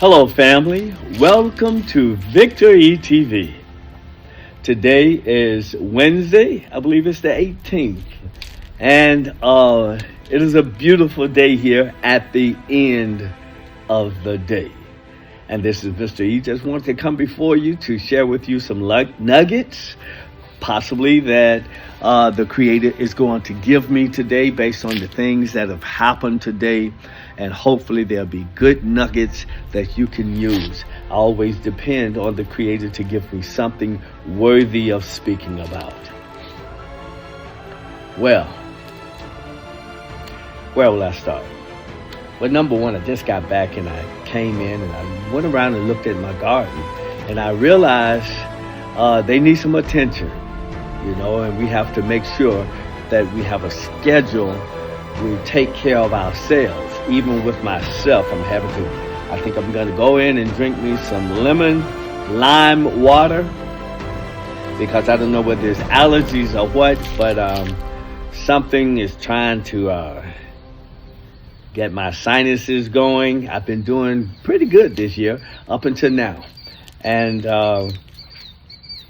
Hello, family. Welcome to Victory TV. Today is Wednesday. I believe it's the 18th. And it is a beautiful day here at the end of the day. And this is Mr. E. Just wanted to come before you to share with you some nuggets, possibly that the Creator is going to give me today based on the things that have happened today. And hopefully there'll be good nuggets that you can use. I always depend on the Creator to give me something worthy of speaking about. Well, where will I start? Well, number one, I just got back and I came in and I went around and looked at my garden. And I realized they need some attention, and we have to make sure that we have a schedule. We take care of ourselves. Even with myself, I think I'm going to go in and drink me some lime water, because I don't know whether it's allergies or what, but something is trying to get my sinuses going. I've been doing pretty good this year up until now. And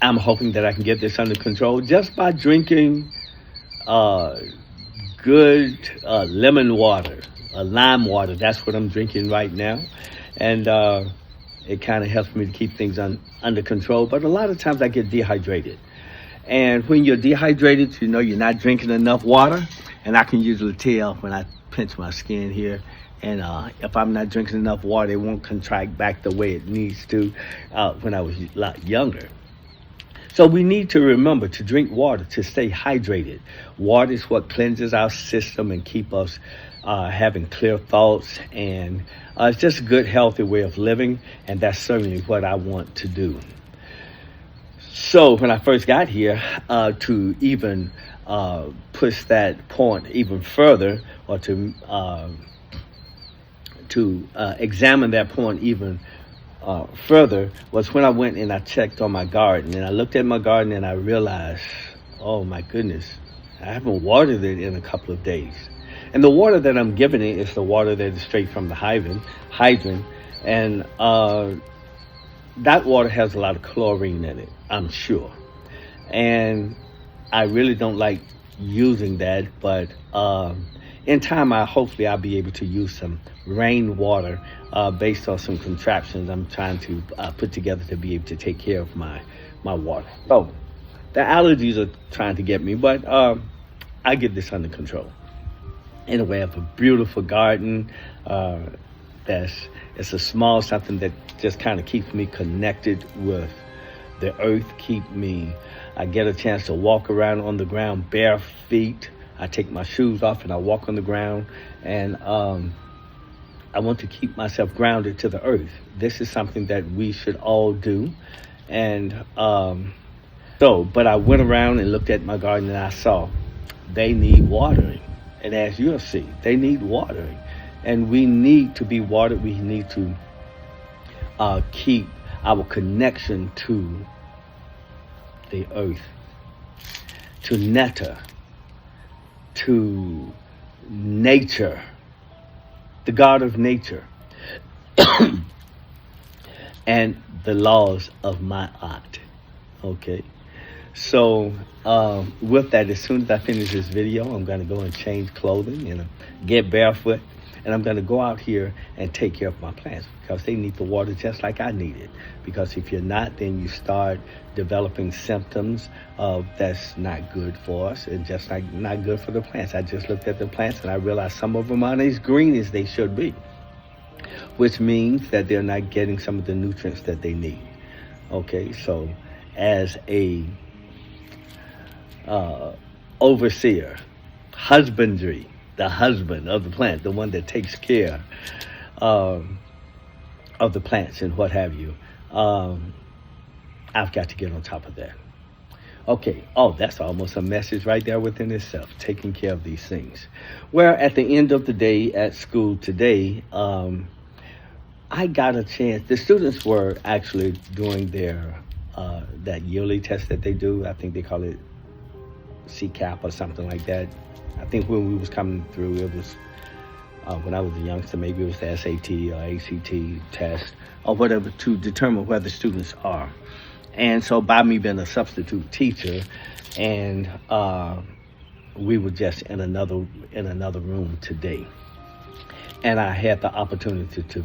I'm hoping that I can get this under control just by drinking good lemon water. Lime water, that's what I'm drinking right now. And it kind of helps me to keep things under control. But a lot of times I get dehydrated. And when you're dehydrated, you're not drinking enough water. And I can usually tell when I pinch my skin here. And if I'm not drinking enough water, it won't contract back the way it needs to when I was a lot younger. So we need to remember to drink water to stay hydrated. Water is what cleanses our system and keep us having clear thoughts, and it's just a good, healthy way of living, and that's certainly what I want to do. So when I first got here, to even push that point even further, or to examine that point even further, was when I went and I checked on my garden, and I looked at my garden and I realized, oh my goodness, I haven't watered it in a couple of days. And the water that I'm giving it is the water that is straight from the hydrant. And that water has a lot of chlorine in it, I'm sure. And I really don't like using that, but in time, hopefully I'll be able to use some rainwater based on some contraptions I'm trying to put together to be able to take care of my water. So the allergies are trying to get me, but I get this under control. Anyway, I have a beautiful garden. It's a small something that just kind of keeps me connected with the earth. I get a chance to walk around on the ground bare feet. I take my shoes off and I walk on the ground, and I want to keep myself grounded to the earth. This is something that we should all do. And but I went around and looked at my garden and I saw they need watering. And as you'll see, they need watering. And we need to be watered. We need to keep our connection to the earth, to netta, to nature, the God of nature, and the laws of my art. Okay. So with that, as soon as I finish this video, I'm going to go and change clothing and get barefoot. And I'm going to go out here and take care of my plants, because they need the water just like I need it. Because if you're not, then you start developing symptoms that's not good for us, and just like not good for the plants. I just looked at the plants and I realized some of them aren't as green as they should be, which means that they're not getting some of the nutrients that they need. Okay, so as a overseer, husbandry, the husband of the plant, the one that takes care of the plants and what have you, I've got to get on top of that. Okay, that's almost a message right there within itself, taking care of these things. Where at the end of the day at school today, I got a chance. The students were actually doing their that yearly test that they do. I think they call it CCAP or something like that. I think when we was coming through, it was when I was a youngster. Maybe it was the SAT or ACT test or whatever to determine where the students are. And so by me being a substitute teacher, and we were just in another room today, and I had the opportunity to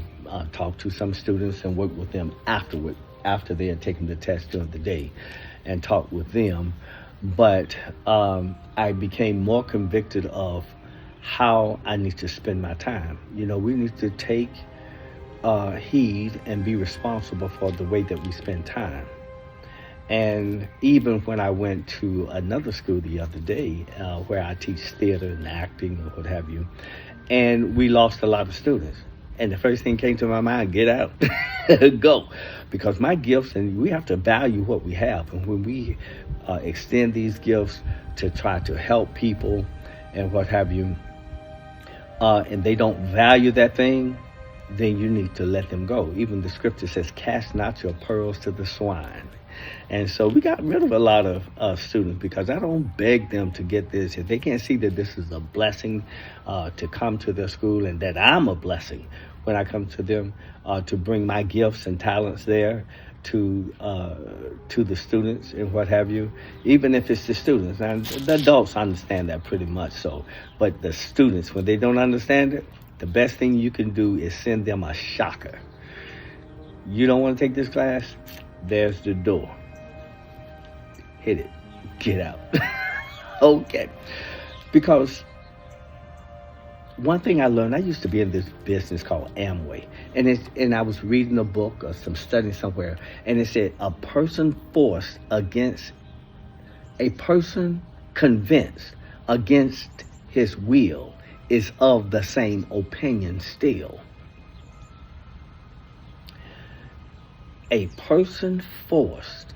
talk to some students and work with them afterward, after they had taken the test during the day, and talk with them. But I became more convicted of how I need to spend my time. You know, we need to take heed and be responsible for the way that we spend time. And even when I went to another school the other day, where I teach theater and acting or what have you, and we lost a lot of students. And the first thing came to my mind, get out, go. Because my gifts, and we have to value what we have. And when we extend these gifts to try to help people and what have you, and they don't value that thing, then you need to let them go. Even the scripture says, cast not your pearls to the swine. And so we got rid of a lot of students because I don't beg them to get this. If they can't see that this is a blessing to come to their school, and that I'm a blessing when I come to them, to bring my gifts and talents there to the students and what have you, even if it's the students. And the adults understand that pretty much so. But the students, when they don't understand it, the best thing you can do is send them a shocker. You don't want to take this class? There's the door. Hit it. Get out. Okay. Because one thing I learned, I used to be in this business called Amway. And I was reading a book or some study somewhere, and it said a person convinced against his will is of the same opinion still. A person forced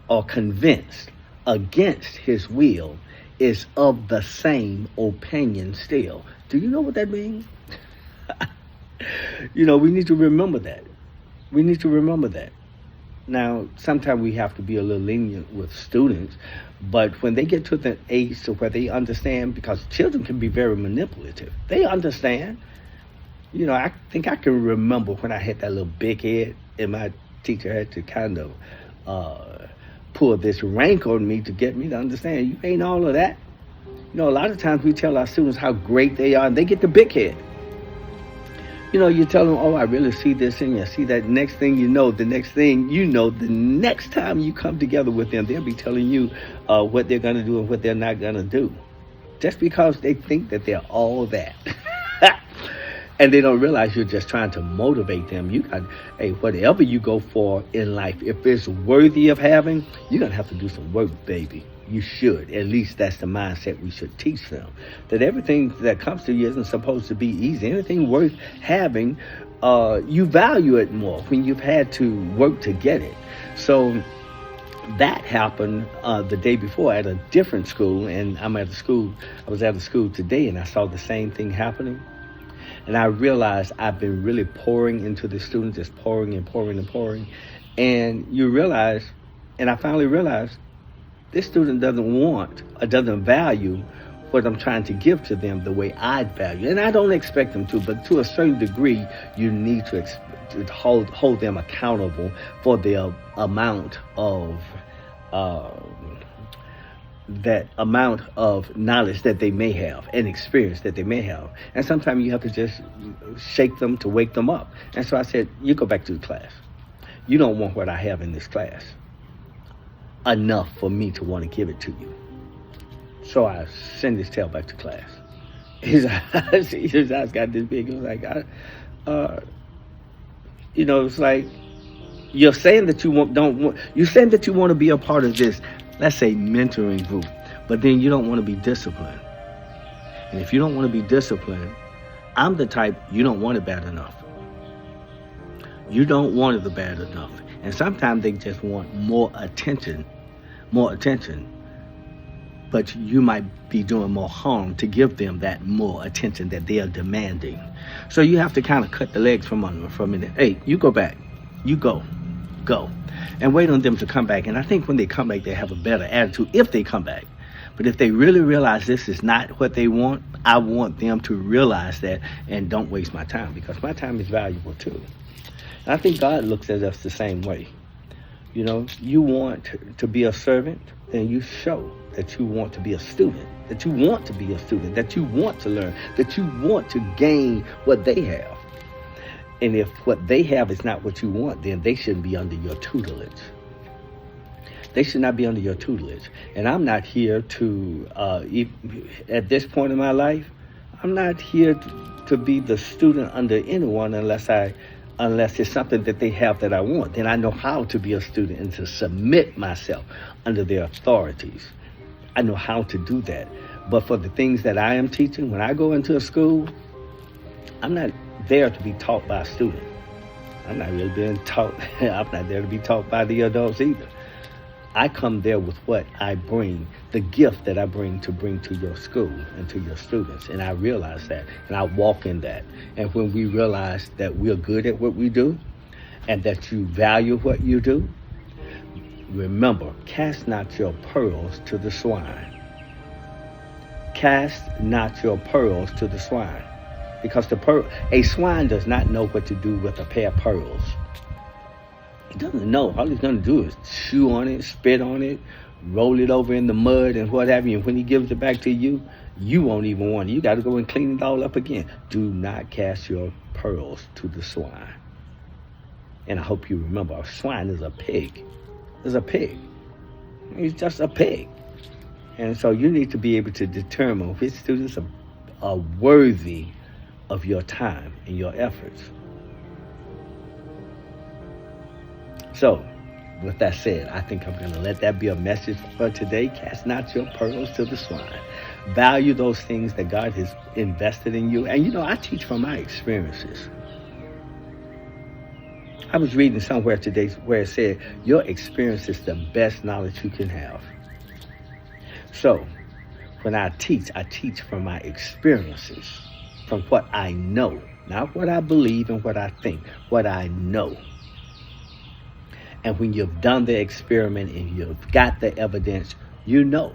or convinced against his will is of the same opinion still. Do you know what that means? You know, we need to remember that. We need to remember that. Now, sometimes we have to be a little lenient with students, but when they get to the age to where they understand, because children can be very manipulative. They understand. You know, I think I can remember when I had that little big head, and my teacher had to kind of pull this rank on me to get me to understand, you ain't all of that. You know, a lot of times we tell our students how great they are, and they get the big head. You know, you tell them, oh, I really see this in you. I see that. Next thing you know, the next time you come together with them, they'll be telling you what they're going to do and what they're not going to do. Just because they think that they're all that. And they don't realize you're just trying to motivate them. You got, hey, whatever you go for in life, if it's worthy of having, you're going to have to do some work, baby. You should. At least that's the mindset we should teach them. That everything that comes to you isn't supposed to be easy. Anything worth having, you value it more when you've had to work to get it. So that happened the day before at a different school. And I was at a school today, and I saw the same thing happening. And I realized I've been really pouring into the students, just pouring and pouring and pouring. And you realize, and I finally realized, this student doesn't value what I'm trying to give to them the way I'd value. And I don't expect them to, but to a certain degree, you need to hold them accountable for the amount of knowledge that they may have and experience that they may have. And sometimes you have to just shake them to wake them up. And so I said, you go back to the class. You don't want what I have in this class enough for me to want to give it to you. So I send his tail back to class. His eyes got this big. It was like, it's like, you're saying that you're saying that you want to be a part of this, let's say, mentoring group, but then you don't want to be disciplined. And if you don't want to be disciplined, I'm the type, you don't want it bad enough. You don't want it bad enough. And sometimes they just want more attention, but you might be doing more harm to give them that more attention that they are demanding. So you have to kind of cut the legs from under them for a minute. Hey, you go back. You go. And wait on them to come back. And I think when they come back, they have a better attitude if they come back. But if they really realize this is not what they want, I want them to realize that and don't waste my time, because my time is valuable too. And I think God looks at us the same way. You know, you want to be a servant, then you show that you want to be a student, that you want to be a student, that you want to learn, that you want to gain what they have. And if what they have is not what you want, then they shouldn't be under your tutelage. They should not be under your tutelage. And I'm not here to, at this point in my life, I'm not here to be the student under anyone unless it's something that they have that I want. Then I know how to be a student and to submit myself under their authorities. I know how to do that. But for the things that I am teaching, when I go into a school, I'm not there to be taught by a student. I'm not really being taught. I'm not there to be taught by the adults either. I come there with what I bring, the gift that I bring to your school and to your students. And I realize that, and I walk in that. And when we realize that we're good at what we do and that you value what you do, remember, cast not your pearls to the swine. Cast not your pearls to the swine. Because a swine does not know what to do with a pair of pearls. He doesn't know. All he's going to do is chew on it, spit on it, roll it over in the mud and what have you. And when he gives it back to you, you won't even want it. You got to go and clean it all up again. Do not cast your pearls to the swine. And I hope you remember, a swine is a pig. It's a pig. He's just a pig. And so you need to be able to determine which students are worthy of your time and your efforts. So, with that said, I think I'm going to let that be a message for today. Cast not your pearls to the swine. Value those things that God has invested in you. And you know, I teach from my experiences. I was reading somewhere today where it said, your experience is the best knowledge you can have. So, when I teach from my experiences, from what I know, not what I believe and what I think, what I know. And when you've done the experiment and you've got the evidence, you know,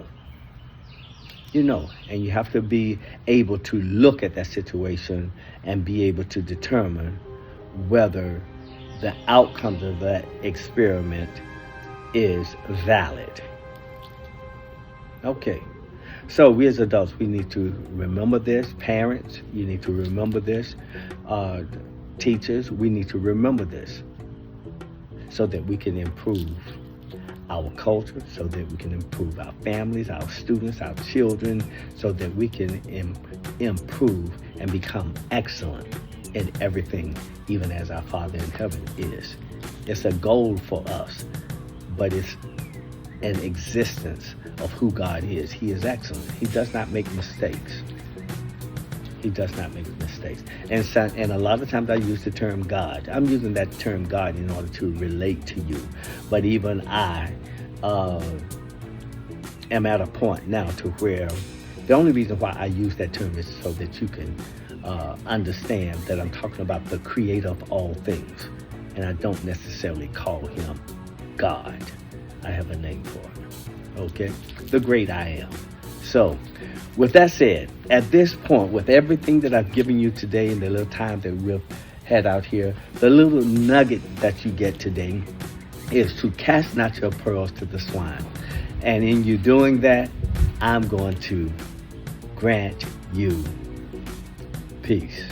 and you have to be able to look at that situation and be able to determine whether the outcomes of that experiment is valid. Okay, so we as adults, we need to remember this. Parents, you need to remember this. Teachers, we need to remember this, so that we can improve our culture, so that we can improve our families, our students, our children, so that we can improve and become excellent in everything, even as our Father in heaven is. It's a goal for us, but it's an existence of who God is. He is excellent. He does not make mistakes. He does not make mistakes. And a lot of times I use the term God. I'm using that term God in order to relate to you. But even I am at a point now to where the only reason why I use that term is so that you can understand that I'm talking about the creator of all things. And I don't necessarily call him God. I have a name for him. Okay? The great I am. So, with that said, at this point, with everything that I've given you today and the little time that we've had out here, the little nugget that you get today is to cast not your pearls to the swine. And in you doing that, I'm going to grant you peace.